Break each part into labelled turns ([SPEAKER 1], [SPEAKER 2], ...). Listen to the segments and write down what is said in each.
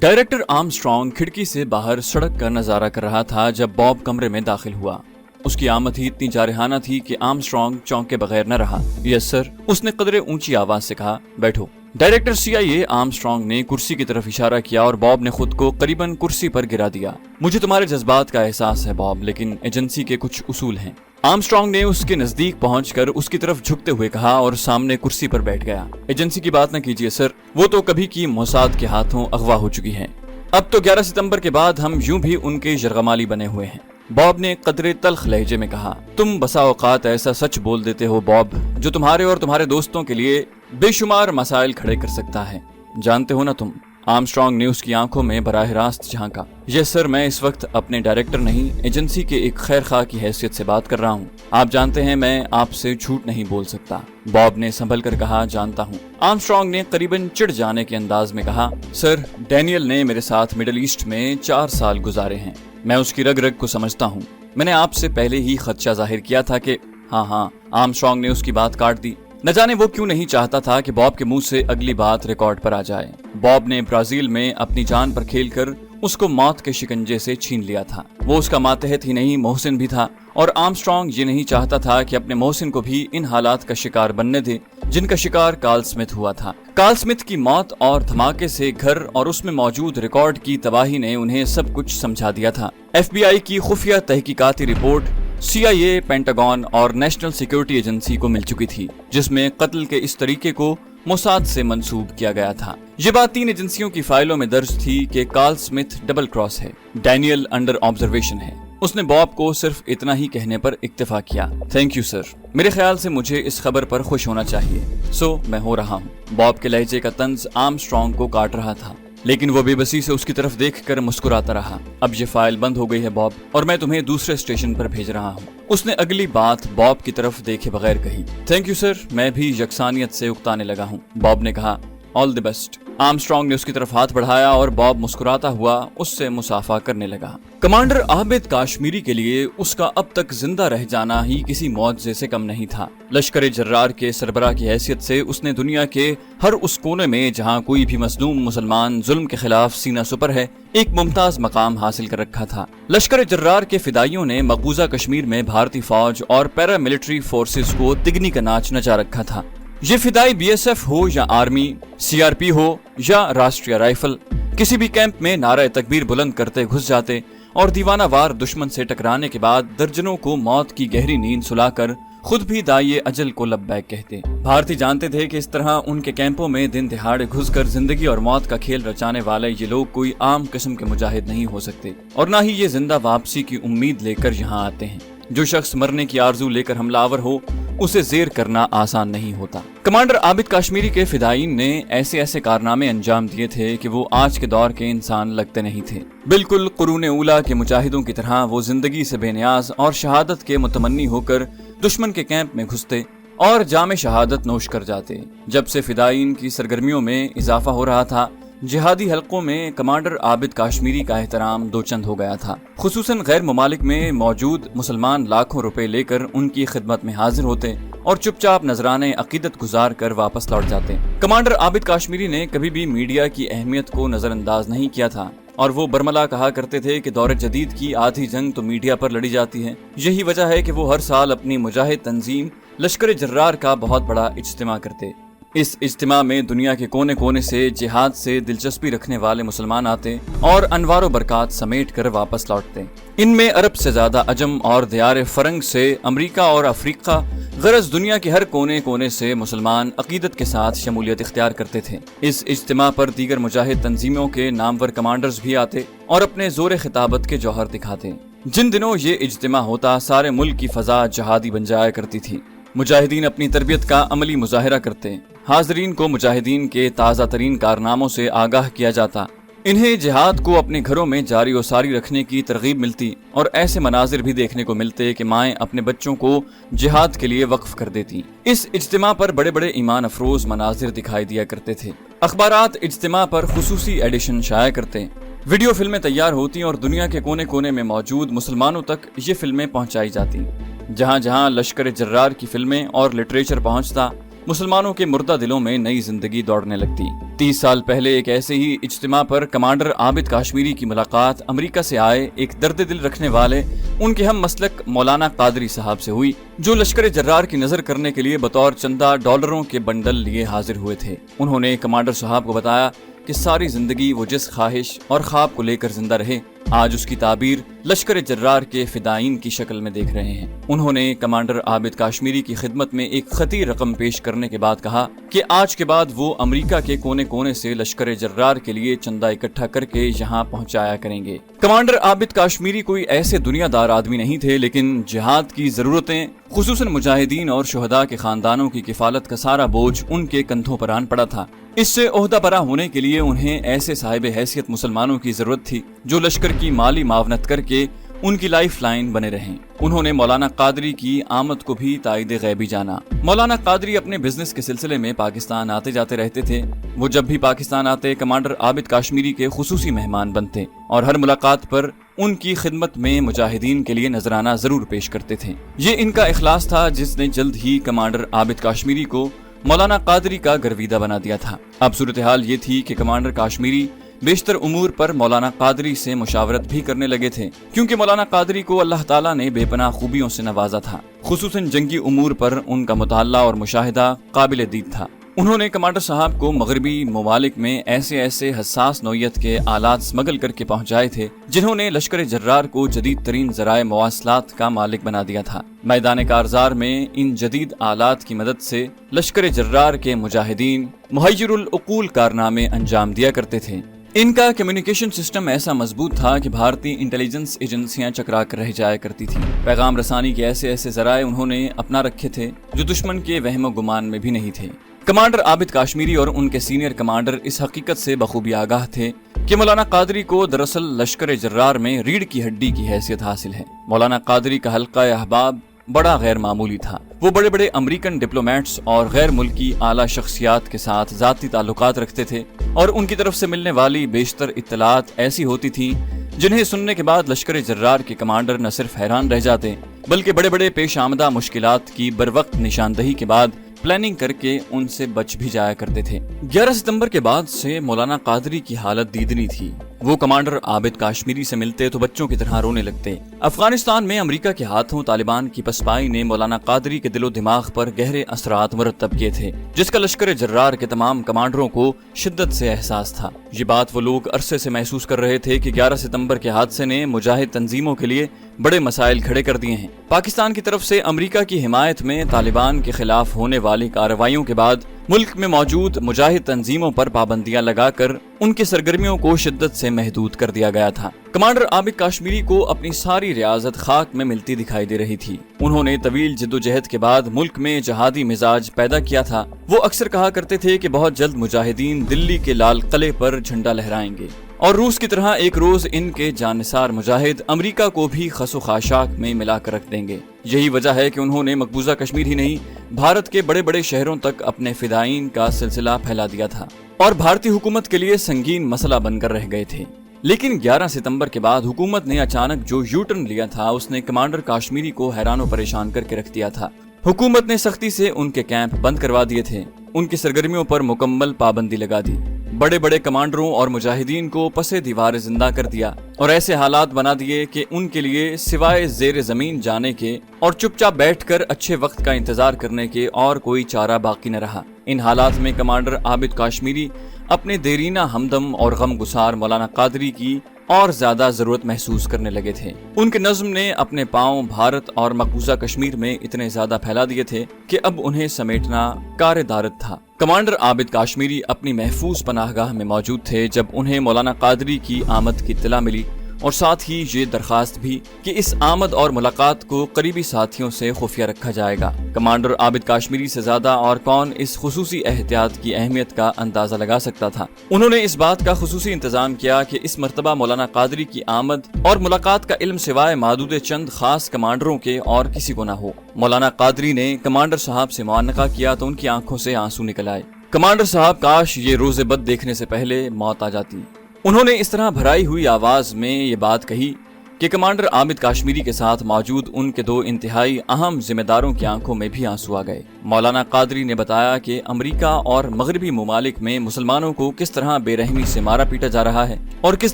[SPEAKER 1] Director Armstrong खिड़की से बाहर सड़क का नजारा कर रहा था जब बॉब कमरे में दाखिल हुआ। उसकी आमद ही इतनी जारहाना थी कि आर्मस्ट्रॉन्ग चौंके बगैर न रहा। यस सर, उसने कदरे ऊंची आवाज से कहा, बैठो। डायरेक्टर CIA आर्मस्ट्रॉन्ग ने कुर्सी की तरफ इशारा किया और बॉब ने खुद को करीबन कुर्सी पर गिरा दिया। मुझे तुम्हारे जज्बात का एहसास है बॉब, लेकिन एजेंसी के कुछ उसूल हैं। आर्मस्ट्रॉन्ग ने उसके नजदीक पहुंचकर उसकी तरफ झुकते हुए कहा और सामने कुर्सी पर बैठ गया। एजेंसी की बात न कीजिए सर, वो तो कभी की मोसाद के हाथों अगवा हो चुकी है। अब तो 11 सितंबर के बाद हम यूं भी उनके यरगमाली बने हुए हैं। बॉब ने कदरे तल्ख लहजे में कहा, तुम बसा औकात ऐसा सच बोल देते हो बॉब, जो तुम्हारे और तुम्हारे दोस्तों के लिए बेशुमार मसाइल खड़े कर सकता है। जानते हो ना तुम? आर्मस्ट्रॉन्ग ने उसकी आंखों में बराह रास्त झांका। यस सर, मैं इस वक्त अपने डायरेक्टर नहीं, एजेंसी के एक खैर खा की हैसियत से बात कर रहा हूँ। आप जानते हैं मैं आपसे झूठ नहीं बोल सकता। बॉब ने संभल कर कहा, जानता हूँ। आर्मस्ट्रॉन्ग ने करीबन चिढ़ जाने के अंदाज में कहा, सर, डैनियल ने मेरे साथ मिडिल ईस्ट में 4 साल गुजारे हैं। मैं उसकी रग रग को समझता हूँ। मैंने आपसे पहले ही खदशा जाहिर किया था कि हाँ। आर्मस्ट्रॉन्ग ने उसकी बात काट दी। न जाने वो क्यों नहीं चाहता था कि बॉब के मुंह से अगली बात रिकॉर्ड पर आ जाए। बॉब ने ब्राजील में अपनी जान पर खेलकर उसको मौत के शिकंजे से छीन लिया था। वो उसका मातहत ही नहीं, मोहसिन भी था, और आर्मस्ट्रॉन्ग ये नहीं चाहता था कि अपने मोहसिन को भी इन हालात का शिकार बनने दे जिनका शिकार कार्ल स्मिथ हुआ था। कार्ल स्मिथ की मौत और धमाके से घर और उसमें मौजूद रिकॉर्ड की तबाही ने उन्हें सब कुछ समझा दिया था। FBI की खुफिया तहकीकाती रिपोर्ट CIA, पेंटागन और नेशनल सिक्योरिटी एजेंसी को मिल चुकी थी, जिसमें कत्ल के इस तरीके को मोसाद से मंसूब किया गया था। ये बात 3 एजेंसियों की फाइलों में दर्ज थी कि कार्ल स्मिथ डबल क्रॉस है, डैनियल अंडर ऑब्जर्वेशन है। उसने बॉब को सिर्फ इतना ही कहने पर इक्तफा किया। थैंक यू सर, मेरे ख्याल से मुझे इस खबर पर खुश होना चाहिए। सो मैं हो रहा हूँ। बॉब के लहजे का तंज आर्मस्ट्रॉन्ग को काट रहा था, लेकिन वो बेबसी से उसकी तरफ देखकर मुस्कुराता रहा। अब ये फाइल बंद हो गई है बॉब, और मैं तुम्हें दूसरे स्टेशन पर भेज रहा हूँ। उसने अगली बात बॉब की तरफ देखे बगैर कही। थैंक यू सर, मैं भी यकसानियत से उकताने लगा हूँ। बॉब ने कहा, ऑल द बेस्ट। आर्मस्ट्रॉन्ग ने उसकी तरफ हाथ बढ़ाया और बॉब मुस्कुराता हुआ उससे मुसाफा करने लगा। कमांडर आबिद काश्मीरी के लिए उसका अब तक जिंदा रह जाना ही किसी मौजज़े से कम नहीं था। लश्कर जर्रार के सरबराह की हैसियत से उसने दुनिया के हर उस कोने में जहां कोई भी मजलूम मुसलमान जुल्म के खिलाफ सीना सुपर है, एक मुमताज मकाम हासिल कर रखा था। लश्कर जर्रार के फिदाइयों ने मकबूजा कश्मीर में भारतीय फौज और पैरा मिलिट्री फोर्सेस को तिगनी का नाच नचा रखा था। ये फिदाई BSF हो या आर्मी, CRP हो या राष्ट्रीय राइफल, किसी भी कैंप में नारा तकबीर बुलंद करते घुस जाते और दीवानावार दुश्मन से टकराने के बाद दर्जनों को मौत की गहरी नींद सुलाकर खुद भी दाइए अजल को लब्बैक कहते। भारतीय जानते थे कि इस तरह उनके कैंपों में दिन दिहाड़े घुसकर जिंदगी और मौत का खेल रचाने वाले ये लोग कोई आम किस्म के मुजाहिद नहीं हो सकते, और न ही ये जिंदा वापसी की उम्मीद लेकर यहाँ आते हैं। जो शख्स मरने की आरजू लेकर हमलावर हो, उसे जेर करना आसान नहीं होता। कमांडर आबिद काश्मीरी के फिदायीन ने ऐसे कारनामे अंजाम दिए थे कि वो आज के दौर के इंसान लगते नहीं थे। बिल्कुल कुरूने उला के मुजाहिदों की तरह वो जिंदगी से बेनियाज और शहादत के मुतमन्नी होकर दुश्मन के कैंप में घुसते और जामे शहादत नोश कर जाते। जब से फिदायीन की सरगर्मियों में इजाफा हो रहा था, जिहादी हलकों में कमांडर आबिद काश्मीरी का एहतराम दो चंद हो गया था। खुसूसन गैर ममालिक में मौजूद मुसलमान लाखों रुपए लेकर उनकी खिदमत में हाजिर होते और चुपचाप नजराने अकीदत गुजार कर वापस लौट जाते। कमांडर आबिद काश्मीरी ने कभी भी मीडिया की अहमियत को नजरअंदाज नहीं किया था, और वो बरमला कहा करते थे कि दौर जदीद की आधी जंग तो मीडिया पर लड़ी जाती है। यही वजह है कि वो हर साल अपनी मुजाहिद तंजीम लश्कर जर्रार का बहुत बड़ा इज्तिमा करते। इस इज्तिमा में दुनिया के कोने कोने से जिहाद से दिलचस्पी रखने वाले मुसलमान आते और अनवारो बरकात समेट कर वापस लौटते। इनमें अरब से ज्यादा अजम और दियार फरंग से अमरीका और अफ्रीका, गरज दुनिया के हर कोने कोने से मुसलमान अकीदत के साथ शमूलियत इख्तियार करते थे। इस इज्तिमा पर दीगर मुजाहिद तंजीमों के नामवर कमांडर्स भी आते और अपने जोर खिताबत के जौहर दिखाते। जिन दिनों ये इज्तिमा होता, सारे मुल्क की फजा जहादी बन जाया करती थी। मुजाहिदीन अपनी तरबियत का अमली मुजाहिरा करते। हाजरीन को मुजाहिदीन के ताज़ा तरीन कारनामों से आगाह किया जाता। इन्हें जिहाद को अपने घरों में जारी और सारी रखने की तरगीब मिलती, और ऐसे मनाजिर भी देखने को मिलते कि माएँ अपने बच्चों को जिहाद के लिए वक्फ कर देती। इस इज्तिमा पर बड़े बड़े ईमान अफरोज मनाजिर दिखाई दिया करते थे। अखबारात इज्तिमा पर खुसूसी एडिशन शाया करते। वीडियो फिल्में तैयार होती और दुनिया के कोने कोने में मौजूद मुसलमानों तक ये फिल्में पहुँचाई जाती। जहाँ जहाँ लश्कर जर्रार की फिल्में और लिटरेचर पहुँचता, मुसलमानों के मुर्दा दिलों में नई जिंदगी दौड़ने लगती। 30 साल पहले एक ऐसे ही इज्तिमा पर कमांडर आबिद काश्मीरी की मुलाकात अमेरिका से आए एक दर्द दिल रखने वाले उनके हम मसलक मौलाना कादरी साहब से हुई, जो लश्कर जर्रार की नजर करने के लिए बतौर चंदा डॉलरों के बंडल लिए हाजिर हुए थे। उन्होंने कमांडर साहब को बताया कि सारी जिंदगी वो जिस ख्वाहिश और ख्वाब को लेकर जिंदा रहे, आज उसकी ताबीर लश्कर जर्रार के फिदाइन की शक्ल में देख रहे हैं। उन्होंने कमांडर आबिद काश्मीरी की खिदमत में एक खती रकम पेश करने के बाद कहा कि आज के बाद वो अमेरिका के कोने कोने से लश्कर जर्रार के लिए चंदा इकट्ठा करके यहाँ पहुँचाया करेंगे। कमांडर आबिद काश्मीरी कोई ऐसे दुनियादार आदमी नहीं थे, लेकिन जिहाद की जरूरतें, खुसूसन मुजाहिदीन और शुहदा के खानदानों की किफालत का सारा बोझ उनके कंधों पर आन पड़ा था। इससे ओहदा बरा होने के लिए उन्हें ऐसे साहिब हैसियत मुसलमानों की जरूरत थी जो लश्कर की माली मावनत करके उनकी लाइफ लाइन बने रहें। उन्होंने मौलाना कादरी की आमद को भी ताइद गैबी जाना। मौलाना कादरी अपने बिजनेस के सिलसिले में पाकिस्तान आते जाते रहते थे। वो जब भी पाकिस्तान आते कमांडर आबिद काश्मीरी के खुसूसी मेहमान बनते और हर मुलाकात पर उनकी खिदमत में मुजाहिदीन के लिए नजराना जरूर पेश करते थे। ये इनका इखलास था जिसने जल्द ही कमांडर आबिद काश्मीरी को मौलाना कादरी का गर्विदा बना दिया था। अब सूरत हाल ये थी कि कमांडर काश्मीरी बेशतर उमूर पर मौलाना कादरी से मुशावरत भी करने लगे थे, क्योंकि मौलाना कादरी को अल्लाह ताला ने बेपनाह खूबियों से नवाजा था। खुसूसन जंगी उमूर पर उनका मुताल्ला और मुशाहिदा काबिल दीद था। उन्होंने कमांडर साहब को मगरबी ममालिक में ऐसे ऐसे हसास नौयत के आलात स्मगल करके पहुंचाए थे जिन्होंने लश्कर जर्रार को जदीद तरीन ज़राए मवासलात का मालिक बना दिया था। मैदान कारजार में इन जदीद आलात की मदद से लश्कर जर्रार के मुजाहिदीन मुहय्यरुल उकूल कारनामे अंजाम दिया करते थे। इनका कम्युनिकेशन सिस्टम ऐसा मजबूत था कि भारतीय इंटेलिजेंस एजेंसियां चकरा कर रह जाया करती थी। पैगाम रसानी के ऐसे ऐसे जराए उन्होंने अपना रखे थे जो दुश्मन के वहम गुमान में भी नहीं थे। कमांडर आबिद काश्मीरी और उनके सीनियर कमांडर इस हकीकत से बखूबी आगाह थे कि मौलाना कादरी को दरअसल लश्कर जर्रार में रीढ़ की हड्डी की हैसियत हासिल है। मौलाना कादरी का हल्का अहबाब बड़ा गैर मामूली था। वो बड़े बड़े अमेरिकन डिप्लोमेट्स और गैर मुल्की आला शख्सियात के साथ जाती ताल्लुकात रखते थे और उनकी तरफ से मिलने वाली बेशतर इत्तलात ऐसी होती थी जिन्हें सुनने के बाद लश्कर जर्रार के कमांडर न सिर्फ हैरान रह जाते बल्कि बड़े बड़े पेश आमदा मुश्किलात की बरवक्त निशानदही के बाद प्लानिंग करके उनसे बच भी जाया करते थे। 11 सितंबर के बाद से मौलाना कादरी की हालत दीदनी थी। वो कमांडर आबिद काश्मीरी से मिलते तो बच्चों की तरह रोने लगते। अफगानिस्तान में अमेरिका के हाथों तालिबान की पसपाई ने मौलाना कादरी के दिलो दिमाग पर गहरे असरात मुरतब किए थे, जिसका लश्कर जर्रार के तमाम कमांडरों को शिद्दत से एहसास था। ये बात वो लोग अरसे से महसूस कर रहे थे कि 11 सितंबर के हादसे ने मुजाहिद तंजीमों के लिए बड़े मसाइल खड़े कर दिए हैं। पाकिस्तान की तरफ से अमेरिका की हिमायत में तालिबान के खिलाफ होने वाली कार्रवाइयों के बाद मुल्क में मौजूद मुजाहिद तंजीमों पर पाबंदियां लगाकर उनकी सरगर्मियों को शिद्दत से महदूद कर दिया गया था। कमांडर आबिद काश्मीरी को अपनी सारी रियासत खाक में मिलती दिखाई दे रही थी। उन्होंने तवील जद्दोजहद के बाद मुल्क में जहादी मिजाज पैदा किया था। वो अक्सर कहा करते थे कि बहुत जल्द मुजाहिदीन दिल्ली के लाल किले पर झंडा लहराएंगे और रूस की तरह एक रोज इनके जानसार मुजाहिद अमेरिका को भी खसो खाशाक में मिलाकर रख देंगे। यही वजह है कि उन्होंने मकबूजा कश्मीर ही नहीं, भारत के बड़े बड़े शहरों तक अपने फिदाइन का सिलसिला फैला दिया था और भारतीय हुकूमत के लिए संगीन मसला बनकर रह गए थे। लेकिन 11 सितंबर के बाद हुकूमत ने अचानक जो यू टर्न लिया था उसने कमांडर काश्मीरी को हैरान परेशान करके रख दिया था। हुकूमत ने सख्ती से उनके कैंप बंद करवा दिए थे, उनकी सरगर्मियों पर मुकम्मल पाबंदी लगा दी, बड़े बड़े कमांडरों और मुजाहिदीन को पसे दीवार जिंदा कर दिया और ऐसे हालात बना दिए कि उनके लिए सिवाय जेर जमीन जाने के और चुपचाप बैठकर अच्छे वक्त का इंतजार करने के और कोई चारा बाकी न रहा। इन हालात में कमांडर आबिद काश्मीरी अपने देरीना हमदम और गम गुसार मौलाना कादरी की और ज्यादा जरूरत महसूस करने लगे थे। उनके नज्म ने अपने पांव भारत और मकबूजा कश्मीर में इतने ज्यादा फैला दिए थे कि अब उन्हें समेटना कार-ए-दारत था। कमांडर आबिद काश्मीरी अपनी महफूज पनाहगाह में मौजूद थे जब उन्हें मौलाना कादरी की आमद की इत्तला मिली और साथ ही ये दरखास्त भी कि इस आमद और मुलाकात को करीबी साथियों से खुफिया रखा जाएगा। कमांडर आबिद काश्मीरी से ज्यादा और कौन इस खुसूसी एहतियात की अहमियत का अंदाजा लगा सकता था। उन्होंने इस बात का खुसूसी इंतजाम किया कि इस मर्तबा मौलाना कादरी की आमद और मुलाकात का इल्म सिवाय मादूद चंद खास कमांडरों के और किसी को न हो। मौलाना कादरी ने कमांडर साहब से मुआनका किया तो उनकी आंखों से आंसू निकल आए। कमांडर साहब, काश ये रोज़े बद देखने से पहले मौत आ जाती। उन्होंने इस तरह भराई हुई आवाज में ये बात कही کہ کمانڈر عابد کاشمیری کے ساتھ موجود ان کے 2 انتہائی اہم ذمہ داروں کی آنکھوں میں بھی آنسو آ گئے۔ مولانا قادری نے بتایا کہ امریکہ اور مغربی ممالک میں مسلمانوں کو کس طرح بے رحمی سے مارا پیٹا جا رہا ہے اور کس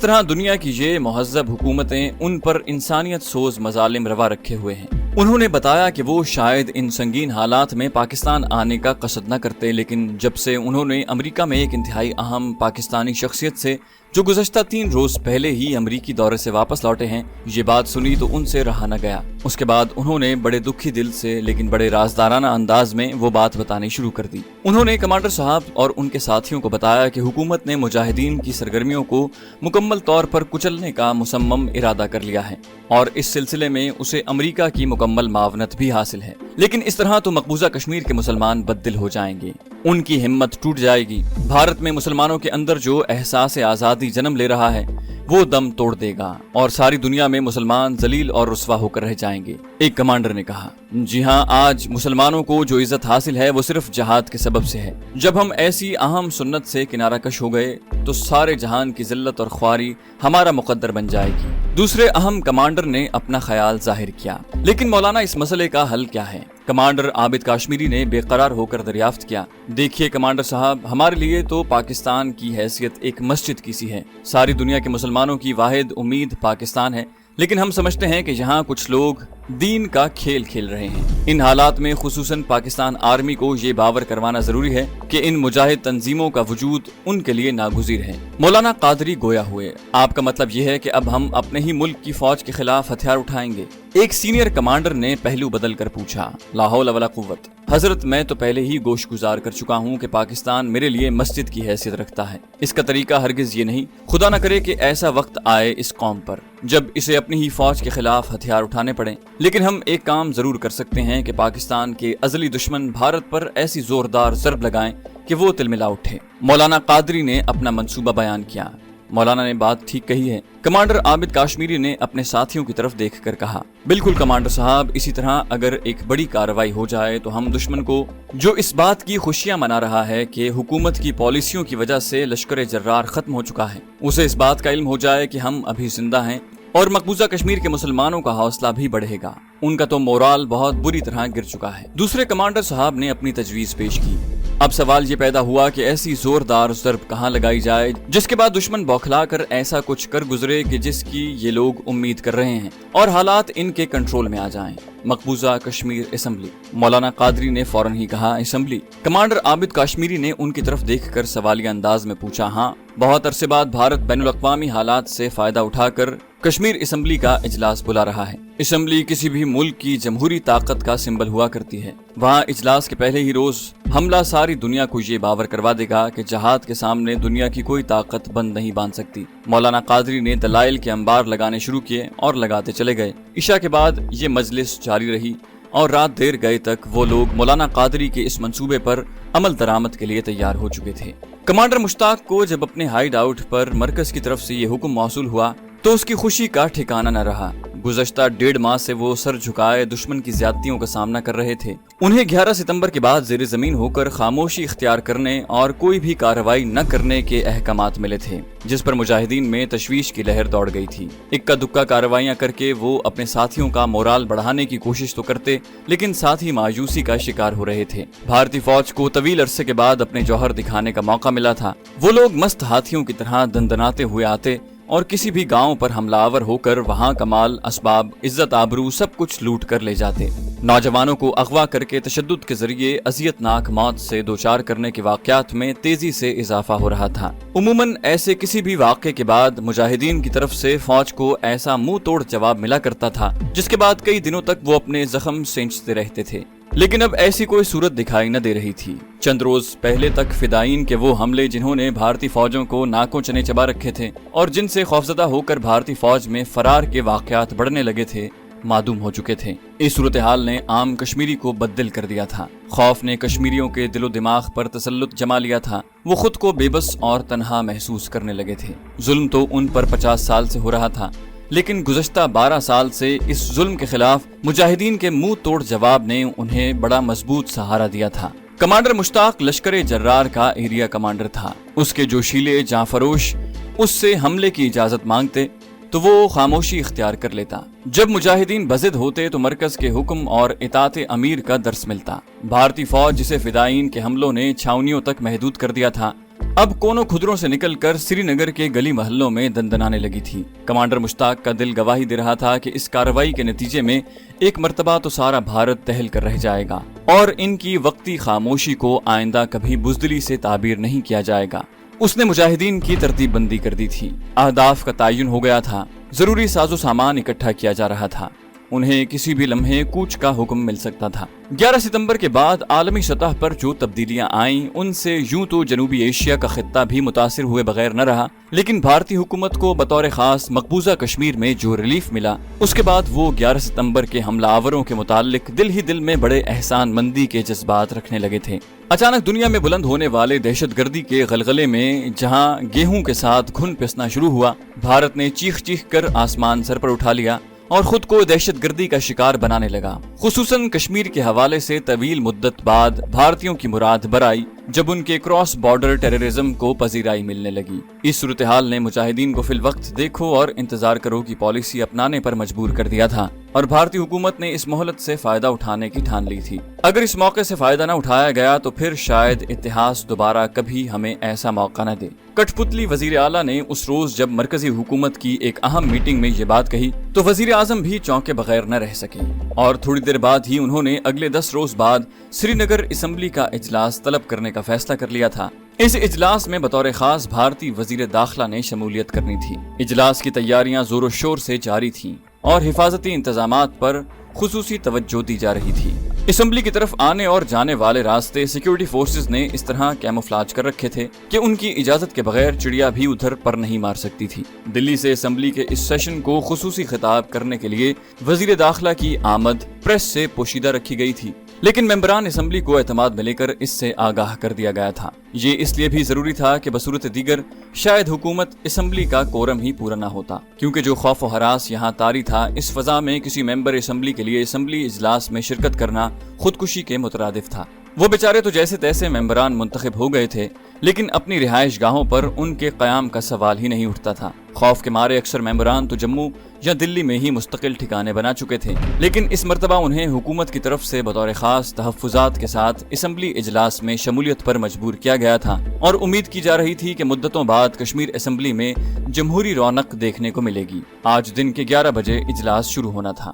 [SPEAKER 1] طرح دنیا کی یہ مہذب حکومتیں ان پر انسانیت سوز مظالم روا رکھے ہوئے ہیں۔ انہوں نے بتایا کہ وہ شاید ان سنگین حالات میں پاکستان آنے کا قصد نہ کرتے، لیکن جب سے انہوں نے امریکہ میں ایک انتہائی اہم پاکستانی شخصیت سے جو گزشتہ 3 روز پہلے ہی امریکی دورے سے واپس لوٹے ہیں یہ بات سنی تو ان سے رہا نہ گیا۔ اس کے بعد انہوں نے بڑے دکھی دل سے لیکن بڑے رازدارانہ انداز میں وہ بات بتانی شروع کر دی۔ انہوں نے کمانڈر صاحب اور ان کے ساتھیوں کو بتایا کہ حکومت نے مجاہدین کی سرگرمیوں کو مکمل طور پر کچلنے کا مصمم ارادہ کر لیا ہے اور اس سلسلے میں اسے امریکہ کی مکمل معاونت بھی حاصل ہے، لیکن اس طرح تو مقبوضہ کشمیر کے مسلمان بددل ہو جائیں گے، ان کی ہمت ٹوٹ جائے گی۔ بھارت میں مسلمانوں کے اندر جو احساس آزادی جنم لے رہا ہے وہ دم توڑ دے گا اور ساری دنیا میں مسلمان ذلیل اور رسوا ہو کر رہ جائیں گے۔ ایک کمانڈر نے کہا، جی ہاں، آج مسلمانوں کو جو عزت حاصل ہے وہ صرف جہاد کے سبب سے ہے۔ جب ہم ایسی اہم سنت سے کنارہ کش ہو گئے تو سارے جہان کی ذلت اور خواری ہمارا مقدر بن جائے گی۔ دوسرے اہم کمانڈر نے اپنا خیال ظاہر کیا، لیکن مولانا اس مسئلے کا حل کیا ہے؟ کمانڈر عابد کاشمیری نے بے قرار ہو کر دریافت کیا، دیکھیے کمانڈر صاحب، ہمارے لیے تو پاکستان کی حیثیت ایک مسجد کی سی ہے، ساری دنیا کے مسلمانوں کی واحد امید پاکستان ہے، لیکن ہم سمجھتے ہیں کہ یہاں کچھ لوگ دین کا کھیل کھیل رہے ہیں۔ ان حالات میں خصوصاً پاکستان آرمی کو یہ باور کروانا ضروری ہے کہ ان مجاہد تنظیموں کا وجود ان کے لیے ناگزیر ہے۔ مولانا قادری گویا ہوئے، آپ کا مطلب یہ ہے کہ اب ہم اپنے ہی ملک کی فوج کے خلاف ہتھیار اٹھائیں گے؟ ایک سینئر کمانڈر نے پہلو بدل کر پوچھا، لا حول ولا قوت، حضرت میں تو پہلے ہی گوش گزار کر چکا ہوں کہ پاکستان میرے لیے مسجد کی حیثیت رکھتا ہے۔ اس کا طریقہ ہرگز یہ نہیں، خدا نہ کرے کہ ایسا وقت آئے اس قوم پر جب اسے اپنی ہی فوج کے خلاف ہتھیار اٹھانے پڑیں، لیکن ہم ایک کام ضرور کر سکتے ہیں کہ پاکستان کے ازلی دشمن بھارت پر ایسی زوردار ضرب لگائیں کہ وہ تلملا اٹھے۔ مولانا قادری نے اپنا منصوبہ بیان کیا۔ مولانا نے بات ٹھیک کہی ہے۔ کمانڈر عابد کاشمیری نے اپنے ساتھیوں کی طرف دیکھ کر کہا، بالکل کمانڈر صاحب، اسی طرح اگر ایک بڑی کارروائی ہو جائے تو ہم دشمن کو جو اس بات کی خوشیاں منا رہا ہے کہ حکومت کی پالیسیوں کی وجہ سے لشکر جرار ختم ہو چکا ہے، اسے اس بات کا علم ہو جائے کہ ہم ابھی زندہ ہیں اور مقبوضہ کشمیر کے مسلمانوں کا حوصلہ بھی بڑھے گا، ان کا تو مورال بہت بری طرح گر چکا ہے۔ دوسرے کمانڈر صاحب نے اپنی تجویز پیش کی۔ اب سوال یہ پیدا ہوا کہ ایسی زوردار ضرب کہاں لگائی جائے جس کے بعد دشمن بوکھلا کر ایسا کچھ کر گزرے کہ جس کی یہ لوگ امید کر رہے ہیں اور حالات ان کے کنٹرول میں آ جائیں۔ مقبوضہ کشمیر اسمبلی۔ مولانا قادری نے فوراً ہی کہا، اسمبلی؟ کمانڈر عابد کاشمیری نے ان کی طرف دیکھ کر سوالیہ انداز میں پوچھا، ہاں، بہت عرصے بعد بھارت بین الاقوامی حالات سے فائدہ اٹھا کر کشمیر اسمبلی کا اجلاس بلا رہا ہے۔ اسمبلی کسی بھی ملک کی جمہوری طاقت کا سمبل ہوا کرتی ہے۔ وہاں اجلاس کے پہلے ہی روز حملہ ساری دنیا کو یہ باور کروا دے گا کہ جہاد کے سامنے دنیا کی کوئی طاقت بند نہیں باندھ سکتی۔ مولانا قادری نے دلائل کے انبار لگانے شروع کیے اور لگاتے چلے گئے۔ عشاء کے بعد یہ مجلس جاری رہی اور رات دیر گئے تک وہ لوگ مولانا قادری کے اس منصوبے پر عمل درآمد کے لیے تیار ہو چکے تھے۔ کمانڈر مشتاق کو جب اپنے ہائیڈ آؤٹ پر مرکز کی طرف سے یہ حکم موصول ہوا تو اس کی خوشی کا ٹھکانہ نہ رہا۔ گزشتہ 1.5 ماہ سے وہ سر جھکائے دشمن کی زیادتیوں کا سامنا کر رہے تھے۔ انہیں 11 ستمبر کے بعد زیر زمین ہو کر خاموشی اختیار کرنے اور کوئی بھی کارروائی نہ کرنے کے احکامات ملے تھے، جس پر مجاہدین میں تشویش کی لہر دوڑ گئی تھی۔ اکا دکا کارروائیاں کر کے وہ اپنے ساتھیوں کا مورال بڑھانے کی کوشش تو کرتے، لیکن ساتھ ہی مایوسی کا شکار ہو رہے تھے۔ بھارتی فوج کو طویل عرصے کے بعد اپنے جوہر دکھانے کا موقع ملا تھا۔ وہ لوگ مست ہاتھیوں کی طرح دندناتے ہوئے آتے اور کسی بھی گاؤں پر حملہ آور ہو کر وہاں کا مال، اسباب، عزت آبرو سب کچھ لوٹ کر لے جاتے۔ نوجوانوں کو اغوا کر کے تشدد کے ذریعے اذیت ناک موت سے دوچار کرنے کے واقعات میں تیزی سے اضافہ ہو رہا تھا۔ عموماً ایسے کسی بھی واقعے کے بعد مجاہدین کی طرف سے فوج کو ایسا منہ توڑ جواب ملا کرتا تھا جس کے بعد کئی دنوں تک وہ اپنے زخم سینچتے رہتے تھے، لیکن اب ایسی کوئی صورت دکھائی نہ دے رہی تھی۔ چند روز پہلے تک فدائین کے وہ حملے جنہوں نے بھارتی فوجوں کو ناکوں چنے چبا رکھے تھے اور جن سے خوفزدہ ہو کر بھارتی فوج میں فرار کے واقعات بڑھنے لگے تھے، معدوم ہو چکے تھے۔ اس صورتحال نے عام کشمیری کو بددل کر دیا تھا۔ خوف نے کشمیریوں کے دل و دماغ پر تسلط جما لیا تھا۔ وہ خود کو بے بس اور تنہا محسوس کرنے لگے تھے۔ ظلم تو ان پر 50 سال سے ہو رہا تھا، لیکن گزشتہ 12 سال سے اس ظلم کے خلاف مجاہدین کے منہ توڑ جواب نے انہیں بڑا مضبوط سہارا دیا تھا۔ کمانڈر مشتاق لشکر جرار کا ایریا کمانڈر تھا۔ اس کے جوشیلے جاں فروش اس سے حملے کی اجازت مانگتے، تو وہ خاموشی اختیار کر لیتا۔ جب مجاہدین بضد ہوتے تو مرکز کے حکم اور اطاعت امیر کا درس ملتا۔ بھارتی فوج جسے فدائین کے حملوں نے چھاونیوں تک محدود کر دیا تھا، اب کونوں کھدروں سے نکل کر سری نگر کے گلی محلوں میں دندنانے لگی تھی۔ کمانڈر مشتاق کا دل گواہی دے رہا تھا کہ اس کارروائی کے نتیجے میں ایک مرتبہ تو سارا بھارت دہل کر رہ جائے گا اور ان کی وقتی خاموشی کو آئندہ کبھی بزدلی سے تعبیر نہیں کیا جائے گا۔ اس نے مجاہدین کی ترتیب بندی کر دی تھی، اہداف کا تعین ہو گیا تھا، ضروری ساز و سامان اکٹھا کیا جا رہا تھا، انہیں کسی بھی لمحے کوچ کا حکم مل سکتا تھا۔ 11 ستمبر کے بعد عالمی سطح پر جو تبدیلیاں آئیں ان سے یوں تو جنوبی ایشیا کا خطہ بھی متاثر ہوئے بغیر نہ رہا، لیکن بھارتی حکومت کو بطور خاص مقبوضہ کشمیر میں جو ریلیف ملا، اس کے بعد وہ 11 ستمبر کے حملہ آوروں کے متعلق دل ہی دل میں بڑے احسان مندی کے جذبات رکھنے لگے تھے۔ اچانک دنیا میں بلند ہونے والے دہشت گردی کے غلغلے میں جہاں گیہوں کے ساتھ گھن پسنا شروع ہوا، بھارت نے چیخ چیخ کر آسمان سر پر اٹھا لیا اور خود کو دہشت گردی کا شکار بنانے لگا۔ خصوصاً کشمیر کے حوالے سے طویل مدت بعد بھارتیوں کی مراد برائی جب ان کے کراس بارڈر ٹیررزم کو پذیرائی ملنے لگی۔ اس صورتحال نے مجاہدین کو فی الوقت دیکھو اور انتظار کرو کی پالیسی اپنانے پر مجبور کر دیا تھا، اور بھارتی حکومت نے اس مہلت سے فائدہ اٹھانے کی ٹھان لی تھی۔ اگر اس موقع سے فائدہ نہ اٹھایا گیا تو پھر شاید اتحاد دوبارہ کبھی ہمیں ایسا موقع نہ دے۔ کٹھ پتلی وزیر اعلیٰ نے اس روز جب مرکزی حکومت کی ایک اہم میٹنگ میں یہ بات کہی تو وزیر اعظم بھی چونکے بغیر نہ رہ سکے، اور تھوڑی دیر بعد ہی انہوں نے اگلے 10 روز بعد سری نگر اسمبلی کا اجلاس طلب کرنے کا فیصلہ کر لیا تھا۔ اس اجلاس میں بطور خاص بھارتی وزیر داخلہ نے شمولیت کرنی تھی۔ اجلاس کی تیاریاں زور و شور سے جاری تھیں اور حفاظتی انتظامات پر خصوصی توجہ دی جا رہی تھی۔ اسمبلی کی طرف آنے اور جانے والے راستے سیکیورٹی فورسز نے اس طرح کیموفلاج کر رکھے تھے کہ ان کی اجازت کے بغیر چڑیا بھی ادھر پر نہیں مار سکتی تھی۔ دلی سے اسمبلی کے اس سیشن کو خصوصی خطاب کرنے کے لیے وزیر داخلہ کی آمد پریس سے پوشیدہ رکھی گئی تھی، لیکن ممبران اسمبلی کو اعتماد میں لے کر اس سے آگاہ کر دیا گیا تھا۔ یہ اس لیے بھی ضروری تھا کہ بصورت دیگر شاید حکومت اسمبلی کا کورم ہی پورا نہ ہوتا، کیونکہ جو خوف و ہراس یہاں طاری تھا، اس فضا میں کسی ممبر اسمبلی کے لیے اسمبلی اجلاس میں شرکت کرنا خودکشی کے مترادف تھا۔ وہ بیچارے تو جیسے تیسے ممبران منتخب ہو گئے تھے، لیکن اپنی رہائش گاہوں پر ان کے قیام کا سوال ہی نہیں اٹھتا تھا۔ خوف کے مارے اکثر ممبران تو جموں یا دلی میں ہی مستقل ٹھکانے بنا چکے تھے، لیکن اس مرتبہ انہیں حکومت کی طرف سے بطور خاص تحفظات کے ساتھ اسمبلی اجلاس میں شمولیت پر مجبور کیا گیا تھا، اور امید کی جا رہی تھی کہ مدتوں بعد کشمیر اسمبلی میں جمہوری رونق دیکھنے کو ملے گی۔ آج دن کے 11 بجے اجلاس شروع ہونا تھا۔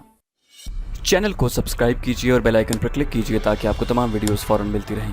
[SPEAKER 1] چینل کو سبسکرائب کیجیے اور بیل آئیکن پر کلک کیجیے تاکہ آپ کو تمام ویڈیوز فوراً ملتی رہیں۔